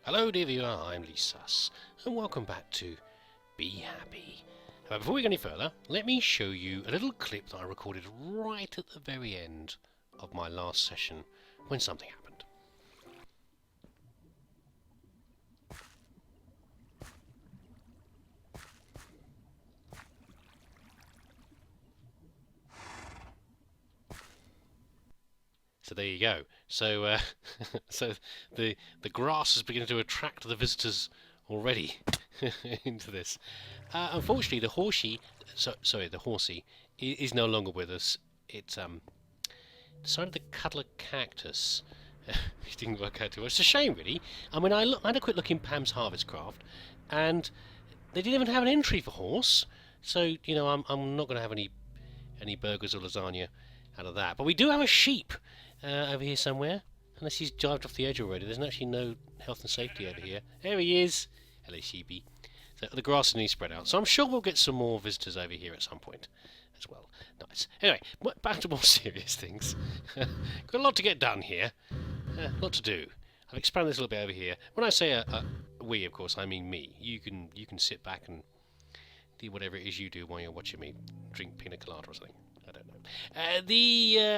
Hello dear viewer, I'm leesusss, and welcome back to Be Happy. Before we go any further, let me show you a little clip that I recorded right at the very end of my last session when something happened. So there you go. So so the grass is beginning to attract the visitors already into this. Unfortunately, the horsey is no longer with us. It decided to cuddle a cactus. It didn't work out too well. It's a shame, really. I mean, I had a quick look in Pam's Harvest Craft, and they didn't even have an entry for horse. So I'm not going to have any burgers or lasagna out of that. But we do have a sheep over here somewhere. Unless he's dived off the edge already. There's actually no health and safety over here. There he is. Hello, sheepy. So the grass needs spread out. So I'm sure we'll get some more visitors over here at some point as well. Nice. Anyway, back to more serious things. Got a lot to get done here. A lot to do. I've expanded this a little bit over here. When I say we, of course, I mean me. You can sit back and do whatever it is you do while you're watching me drink pina colada or something. I don't know.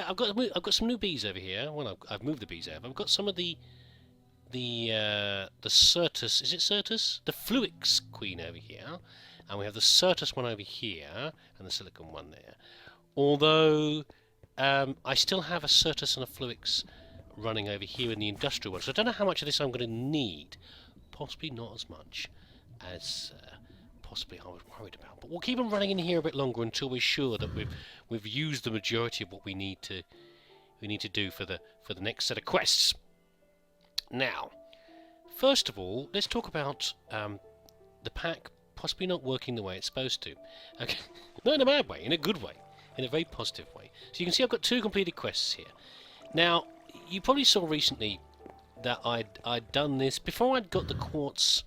I've got some new bees over here. Well, I've moved the bees over. I've got some of the Certus. Is it Certus? The Fluix queen over here, and we have the Certus one over here, and the silicon one there. Although I still have a Certus and a Fluix running over here in the industrial one, so I don't know how much of this I'm going to need. Possibly not as much as possibly I was worried about. But we'll keep them running in here a bit longer until we're sure that we've used the majority of what we need to do for the next set of quests. Now, first of all, let's talk about the pack possibly not working the way it's supposed to. Okay, not in a bad way, in a good way, in a very positive way. So you can see I've got 2 completed quests here. Now, you probably saw recently that I'd done this before I'd got the quartz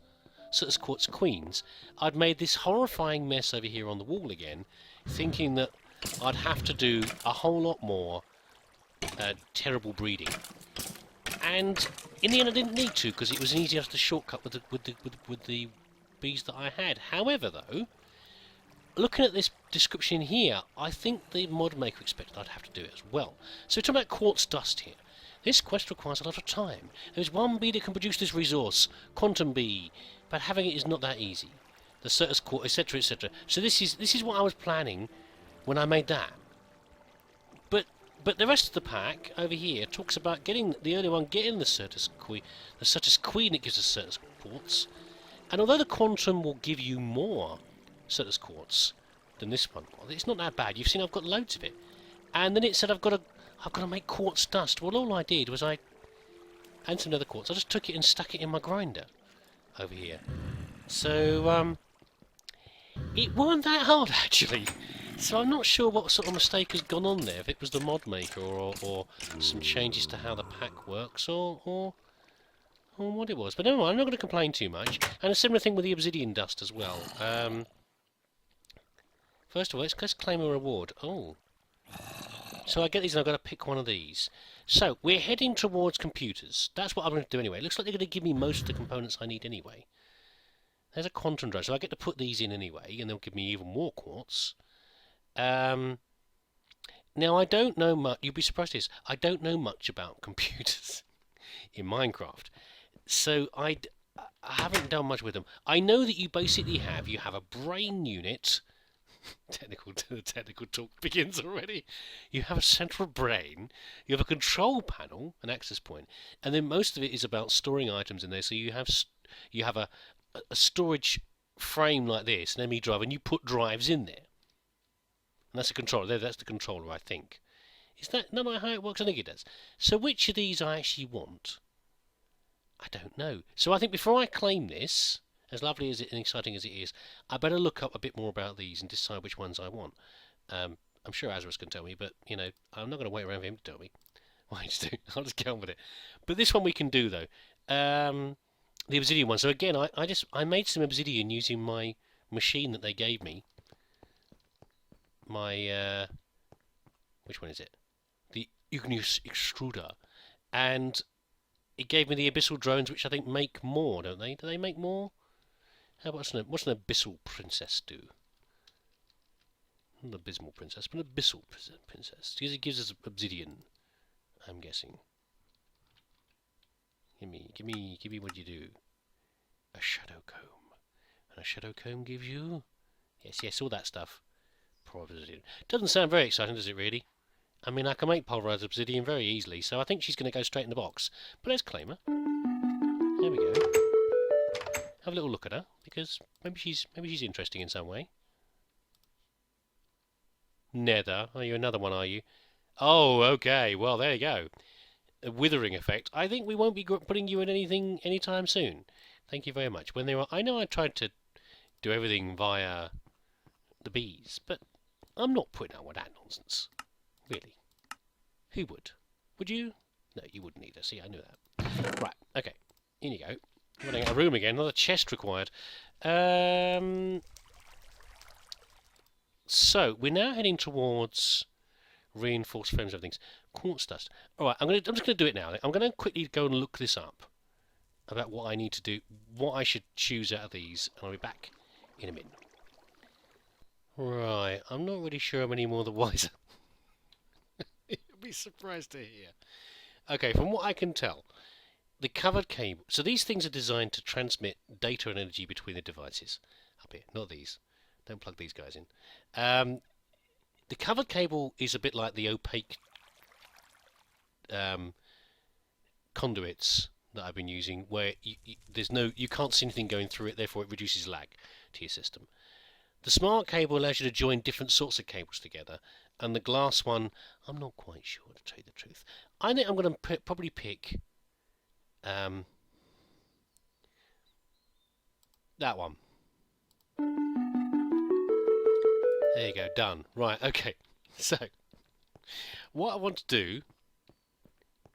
queens. I'd made this horrifying mess over here on the wall again, thinking that I'd have to do a whole lot more terrible breeding. And in the end, I didn't need to because it was easier to shortcut with the bees that I had. However, though, looking at this description here, I think the mod maker expected I'd have to do it as well. So we're talking about quartz dust here. This quest requires a lot of time. There's one bee that can produce this resource, quantum bee, but having it is not that easy. The Certus quartz, etc., etc. So this is what I was planning when I made that. But the rest of the pack over here talks about getting the early one, getting the Certus queen that gives us Certus quartz. And although the quantum will give you more Certus quartz than this one, well, it's not that bad. You've seen I've got loads of it. And then it said I've got to make quartz dust. Well, all I did was I and some other quartz. I just took it and stuck it in my grinder over here. So it wasn't that hard actually. So I'm not sure what sort of mistake has gone on there, if it was the mod maker or some changes to how the pack works or what it was. But never mind, I'm not going to complain too much. And a similar thing with the obsidian dust as well. First of all, let's claim a reward. Oh. So I get these and I've got to pick one of these. So, we're heading towards computers. That's what I'm going to do anyway. It looks like they're going to give me most of the components I need anyway. There's a quantum drive, so I get to put these in anyway, and they'll give me even more quartz. Now, I don't know much. You'll be surprised at this. I don't know much about computers in Minecraft, so I haven't done much with them. I know that you basically have a brain unit. The technical talk begins already. You have a central brain. You have a control panel, an access point, and then most of it is about storing items in there. So you have a storage frame like this, an ME drive, and you put drives in there. And that's a controller. That's the controller, I think. Is that not how it works? I think it does. So which of these I actually want? I don't know. So I think before I claim this, as lovely as it and exciting as it is, I better look up a bit more about these and decide which ones I want. I'm sure Azarus can tell me, but I'm not going to wait around for him to tell me. I'll just get on with it. But this one we can do though. The obsidian one. So again, I made some obsidian using my machine that they gave me. My which one is it? The Igneous extruder, and it gave me the abyssal drones, which I think make more, don't they? Do they make more? How about what's an abyssal princess do? Not an abysmal princess, but an abyssal princess. Because it gives us obsidian, I'm guessing. Give me what you do. A shadow comb. And a shadow comb gives you... Yes, all that stuff. Pulverized obsidian. Doesn't sound very exciting, does it really? I mean, I can make pulverized obsidian very easily, so I think she's going to go straight in the box. But let's claim her. There we go. Have a little look at her, because maybe she's interesting in some way. Nether. Are you another one, are you? Oh, okay. Well, there you go. A withering effect. I think we won't be putting you in anything anytime soon. Thank you very much. I know I tried to do everything via the bees, but I'm not putting up with that nonsense. Really. Who would? Would you? No, you wouldn't either. See, I knew that. Right, okay. In you go. I'm running out of room again. Another chest required. So, we're now heading towards reinforced frames of things. Quartz dust. Alright, I'm just going to do it now. I'm going to quickly go and look this up. About what I need to do. What I should choose out of these. And I'll be back in a minute. Right, I'm not really sure I'm any more the wiser. You'll be surprised to hear. Okay, from what I can tell, the covered cable... So these things are designed to transmit data and energy between the devices. Up here, not these. Don't plug these guys in. The covered cable is a bit like the opaque conduits that I've been using, where you can't see anything going through it, therefore it reduces lag to your system. The smart cable allows you to join different sorts of cables together, and the glass one, I'm not quite sure, to tell you the truth. I think I'm going to probably pick that one. There you go, done. Right, okay. So, what I want to do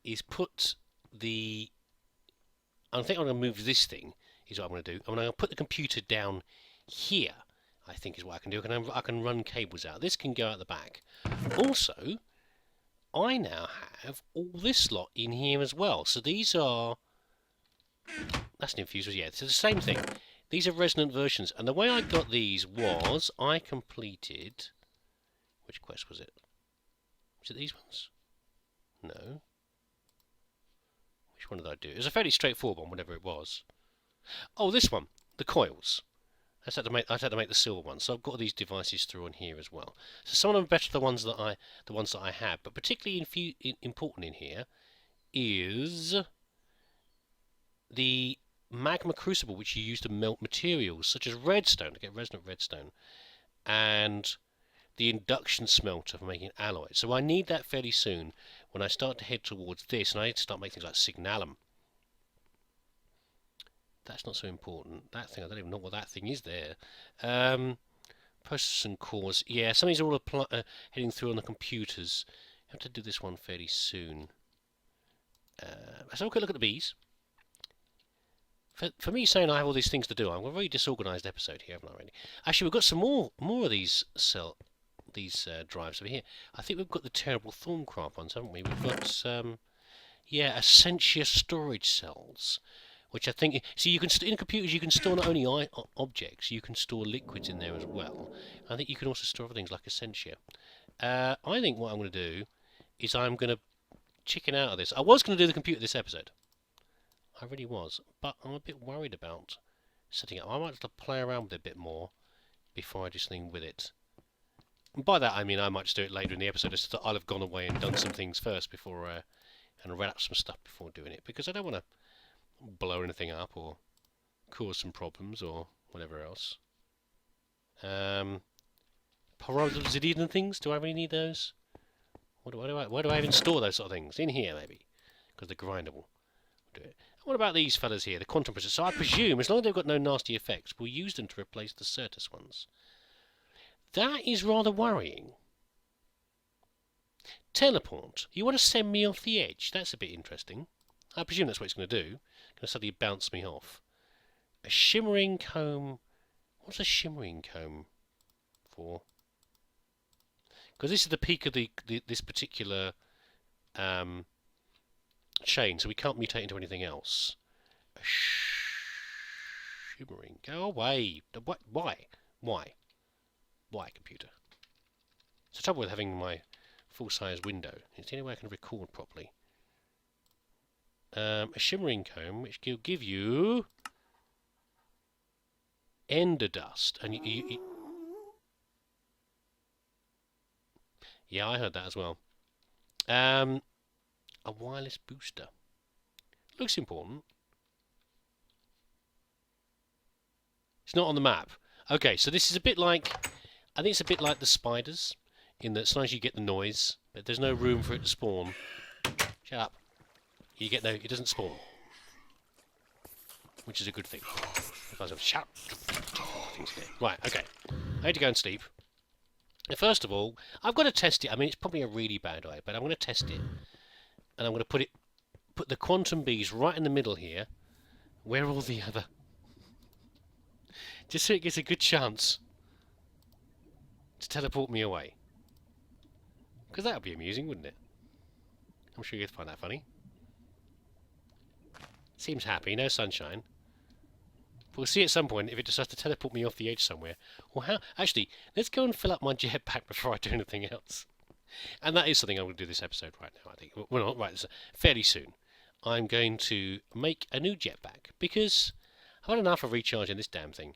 is put the... I think I'm going to move this thing, is what I'm going to do. I'm going to put the computer down here, I think is what I can do. I can run cables out. This can go out the back. Also, I now have all this lot in here as well. So these are... That's an infuser, yeah. So the same thing. These are resonant versions. And the way I got these was I completed... Which quest was it? Was it these ones? No. Which one did I do? It was a fairly straightforward one, whatever it was. Oh, this one. The coils. I had to make the silver one, so I've got these devices through on here as well. So some of them are better than the ones that I have, but particularly important in here is the magma crucible, which you use to melt materials such as redstone, to get resonant redstone, and the induction smelter for making alloys. So I need that fairly soon when I start to head towards this, and I need to start making things like signalum. That's not so important. That thing, I don't even know what that thing is there. Processors and cores. Yeah, some of these are all heading through on the computers. I have to do this one fairly soon. Let's have a quick look at the bees. For me saying I have all these things to do, I'm a very disorganised episode here, haven't I, really? Actually, we've got some more of these drives over here. I think we've got the terrible Thorncraft ones, haven't we? We've got, yeah, Essentia storage cells. Which I think, see, you can in computers you can store not only objects, you can store liquids in there as well. I think you can also store other things like Essentia. I think what I'm going to do is I'm going to chicken out of this. I was going to do the computer this episode. I really was, but I'm a bit worried about setting it up. I might have to play around with it a bit more before I do something with it. And by that I mean I might just do it later in the episode, just that I'll have gone away and done some things first before, and read up some stuff before doing it, because I don't want to blow anything up or cause some problems or whatever else. Pulverized obsidian and things, do I really need those? Where do I even store those sort of things? In here maybe, because the grinder will do it. What about these fellas here, the quantum processors? So I presume, as long as they've got no nasty effects, we'll use them to replace the Certus ones. That is rather worrying. Teleport. You want to send me off the edge? That's a bit interesting. I presume that's what it's going to do. Going to suddenly bounce me off. A shimmering comb. What's a shimmering comb for? Because this is the peak of this particular chain, so we can't mutate into anything else. Shimmering. Go away. What? Why? Why? Why, computer? It's the trouble with having my full-size window. It's the only way I can record properly. A shimmering comb, which will give you ender dust, and you yeah, I heard that as well. A wireless booster looks important. It's not on the map. Okay, so this is a bit like, I think it's a bit like the spiders, in that sometimes you get the noise, but there's no room for it to spawn. Shut up. You get no, it doesn't spawn, which is a good thing. Shut up. Right, okay. I need to go and sleep. First of all, I've got to test it. I mean, it's probably a really bad idea, but I'm going to test it, and I'm going to put the quantum bees right in the middle here, where all the other, just so it gets a good chance to teleport me away. Because that would be amusing, wouldn't it? I'm sure you'd find that funny. Seems happy, no sunshine. We'll see at some point if it decides to teleport me off the edge somewhere. Or how... Actually, let's go and fill up my jetpack before I do anything else. And that is something I'm going to do this episode right now, I think. Well, not right, fairly soon. I'm going to make a new jetpack, because I've had enough of recharging this damn thing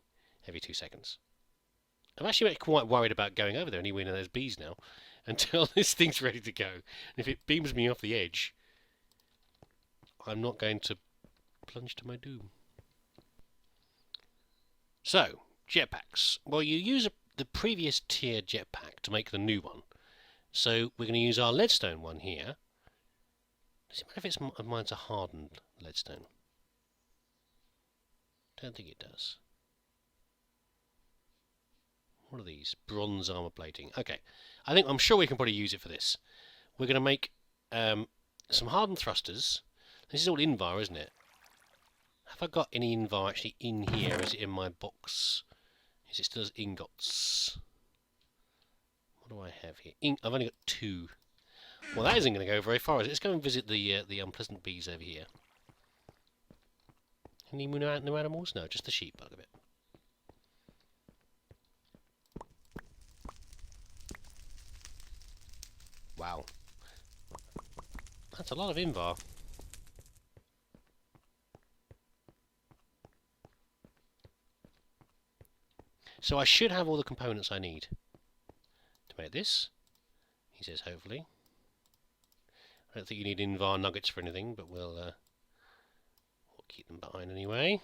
every 2 seconds. I'm actually quite worried about going over there anyway near those bees now, until this thing's ready to go. And if it beams me off the edge, I'm not going to plunge to my doom. So, jetpacks. Well, you use the previous tier jetpack to make the new one. So, we're going to use our leadstone one here. Does it matter if mine's a hardened leadstone? Don't think it does. What are these? Bronze armor plating. Okay. I'm sure we can probably use it for this. We're going to make some hardened thrusters. This is all Invar, isn't it? Have I got any Invar actually in here? Is it in my box? Is it still as ingots? What do I have here? I've only got 2. Well, that isn't going to go very far, is it? Let's go and visit the unpleasant bees over here. Any new animals? No, just the sheep bug of it. Wow. That's a lot of Invar. So I should have all the components I need to make this. He says, hopefully. I don't think you need Invar nuggets for anything, but we'll keep them behind anyway.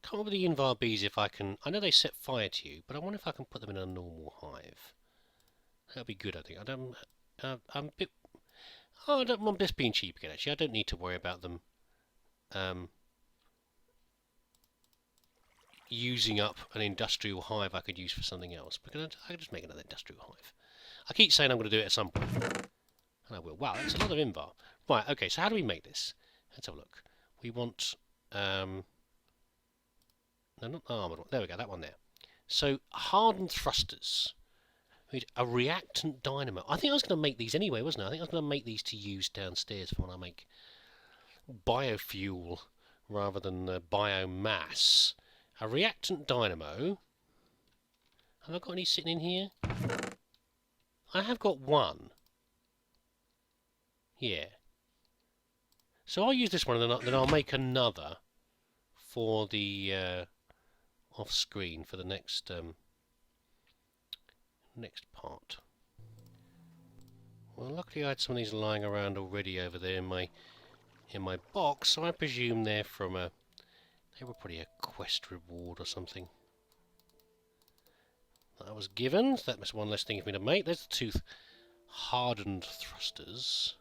Can't remember the Invar bees if I can... I know they set fire to you, but I wonder if I can put them in a normal hive. That'll be good, I think. I'm a bit... Oh, I'm just being cheap again, actually. I don't need to worry about them using up an industrial hive I could use for something else, because I could just make another industrial hive. I keep saying I'm going to do it at some point, and I will. Wow, that's a lot of Invar. Right, okay, so how do we make this? Let's have a look. We want... no, not armoured one. There we go, that one there. So, hardened thrusters. We need a reactant dynamo. I think I was going to make these anyway, wasn't I? I think I was going to make these to use downstairs for when I make biofuel rather than biomass. A reactant dynamo. Have I got any sitting in here? I have got one. Yeah. So I'll use this one and then I'll make another for the off screen for the next next part. Well, luckily I had some of these lying around already over there in my box, so I presume they're from they were probably a quest reward or something that I was given. So that was one less thing for me to make. There's the 2 hardened thrusters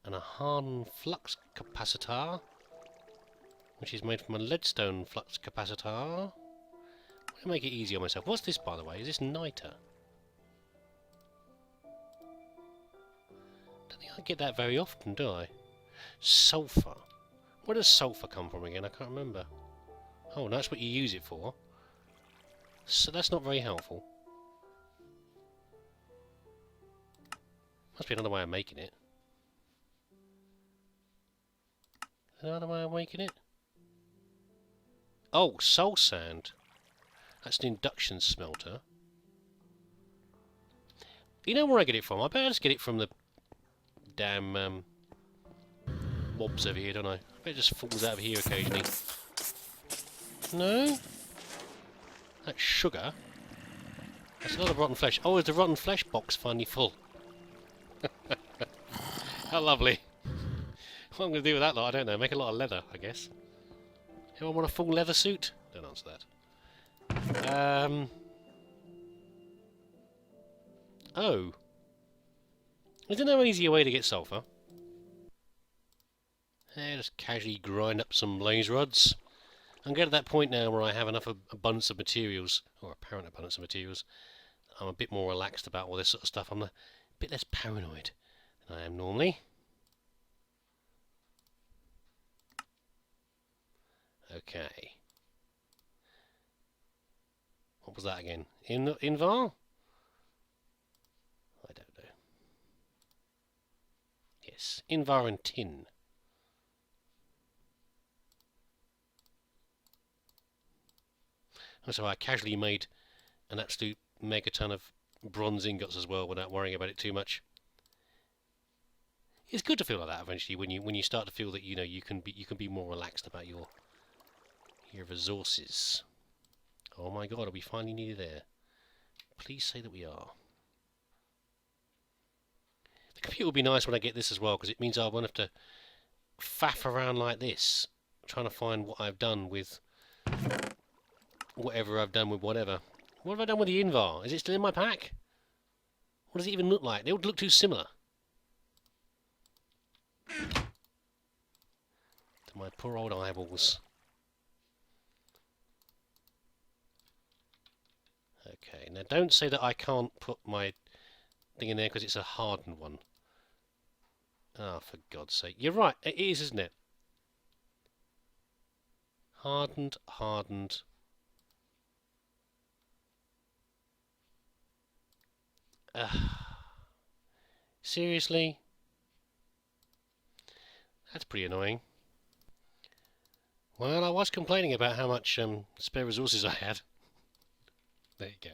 and a hardened flux capacitor, which is made from a leadstone flux capacitor. I'm going to make it easy on myself. What's this, by the way? Is this niter? Don't think I get that very often, do I? Sulphur. Where does sulphur come from again? I can't remember. Oh, that's what you use it for. So that's not very helpful. Must be another way of making it. Another way of making it? Oh, soul sand. That's an induction smelter. You know where I get it from? I better just get it from the damn mobs over here, don't I? I bet it just falls out of here occasionally. No? That's sugar. That's a lot of rotten flesh. Oh, is the rotten flesh box finally full? How lovely. What I'm going to do with that lot, I don't know. Make a lot of leather, I guess. Anyone want a full leather suit? Don't answer that. Oh. Is there no easier way to get sulphur? Just casually grind up some blaze rods. I'm getting to that point now where I have enough abundance of materials, or apparent abundance of materials. I'm a bit more relaxed about all this sort of stuff. I'm a bit less paranoid than I am normally. Okay. What was that again? Invar? I don't know. Yes, Invar and tin. And so I casually made an absolute megaton of bronze ingots as well without worrying about it too much. It's good to feel like that eventually when you start to feel that you can be more relaxed about your resources. Oh my god, are we finally nearly there? Please say that we are. The computer will be nice when I get this as well, because it means I won't have to faff around like this, trying to find what I've done with whatever I've done with whatever. What have I done with the Invar? Is it still in my pack? What does it even look like? They would look too similar. To my poor old eyeballs. Okay, now don't say that I can't put my thing in there because it's a hardened one. Ah, for God's sake. You're right, it is, isn't it? Hardened, hardened. Seriously? That's pretty annoying. Well, I was complaining about how much spare resources I had. There you go.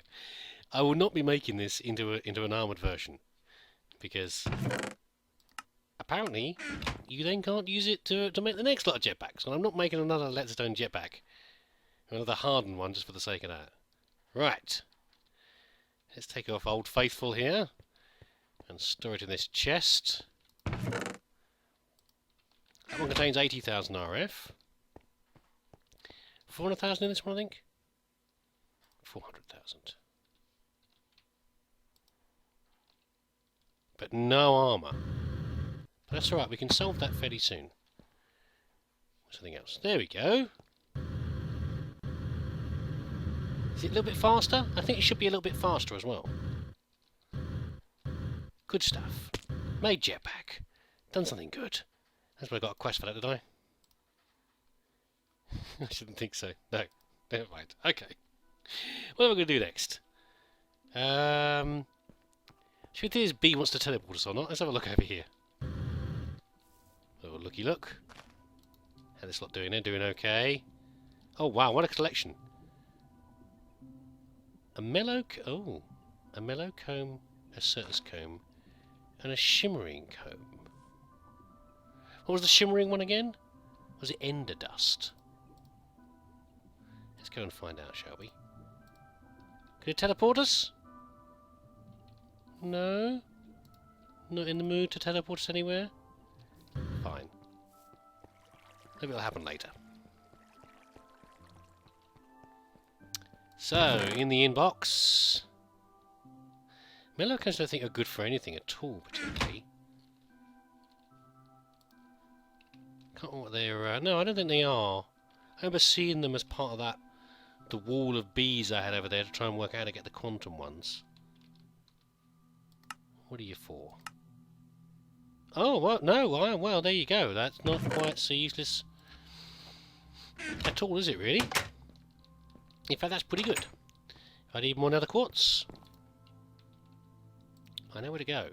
I will not be making this into an armoured version, because apparently you then can't use it to make the next lot of jetpacks, and I'm not making another Letstone jetpack. Another hardened one just for the sake of that. Right. Let's take off Old Faithful here and store it in this chest. That one contains 80,000 RF. 400,000 in this one, I think. 400,000. But no armour. But that's alright, we can solve that fairly soon. Something else. There we go. Is it a little bit faster? I think it should be a little bit faster as well. Good stuff. Made jetpack. Done something good. That's why I got a quest for that, did I? I shouldn't think so. No. Never mind. Okay. What am I going to do next? Should we do this bee wants to teleport us or not? Let's have a look over here. A little looky look. How's this lot doing there? Doing okay. Oh wow, what a collection. A mellow comb, a certus comb, and a shimmering comb. What was the shimmering one again? Was it ender dust? Let's go and find out, shall we? Could it teleport us? No? Not in the mood to teleport us anywhere? Fine. Maybe it'll happen later. So, in the inbox... Mellow cones I don't think are good for anything at all, particularly. Can't remember what they're... no, I don't think they are. I remember seeing them as part of that... the wall of bees I had over there to try and work out how to get the quantum ones. What are you for? Oh, well, no, well, there you go. That's not quite so useless at all, is it, really? In fact, that's pretty good. If I need more nether quartz, I know where to go.